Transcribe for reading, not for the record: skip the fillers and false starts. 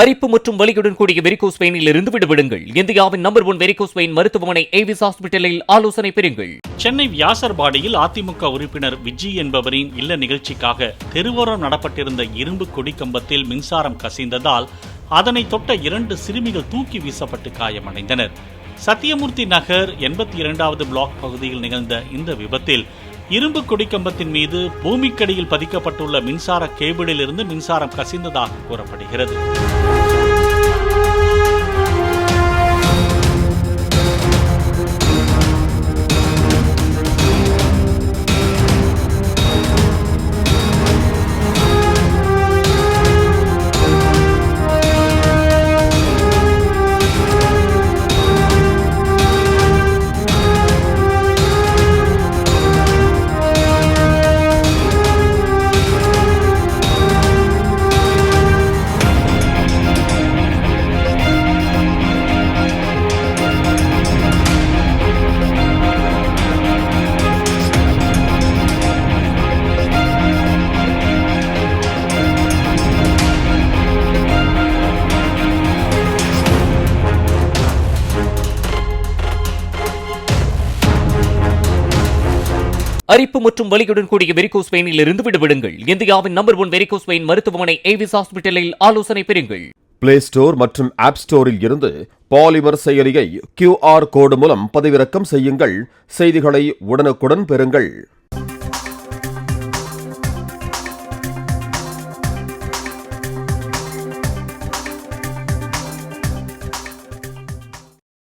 அரிப்பு மற்றும் வலியுடன் கூடிய வெரிகோஸ் வெயினில் இருந்து விடுபடுங்கள். இந்தியாவின் நம்பர் 1 வெரிகோஸ் வெயின் மருத்துவமனை ஏவிஸ் ஹாஸ்பிட்டலில் ஆலோசனை பெறுங்கள். சென்னை வியாசர்பாடியில் அதிமுக உறுப்பினர் விஜி என்பவரின் இல்ல நிகழ்ச்சிக்காக தெருவோரம் நடப்பட்டிருந்த இரும்பு கொடி கம்பத்தில் மின்சாரம் கசிந்ததால் அதனை தொட்ட 2 சிறுமிகள் தூக்கி வீசப்பட்டு காயமடைந்தனர். சத்தியமூர்த்தி நகர் 82வது பிளாக் பகுதியில் நிகழ்ந்த இந்த விபத்தில் இரும்பு கொடிக்கம்பத்தின் மீது பூமிக்கடியில் பதிக்கப்பட்டுள்ள மின்சார கேபிளில் இருந்து மின்சாரம் கசிந்ததாக கூறப்படுகிறது. அரிப்பு மற்றும் வலியுடன் கூடிய வெரிகோஸ் வெயினில் இருந்து விடுபடுங்கள். இந்தியாவின் நம்பர் 1 வெரிகோஸ் வெயின் மருத்துவமனை ஏவிஸ் ஹாஸ்பிட்டலில் ஆலோசனை பெறுங்கள். பிளே ஸ்டோர் மற்றும் ஆப் ஸ்டோரில் இருந்து பாலிமர் செயலியை QR கோடு மூலம் பதிவிறக்கம் செய்யுங்கள். செய்திகளை உடனுக்குடன் பெறுங்கள்.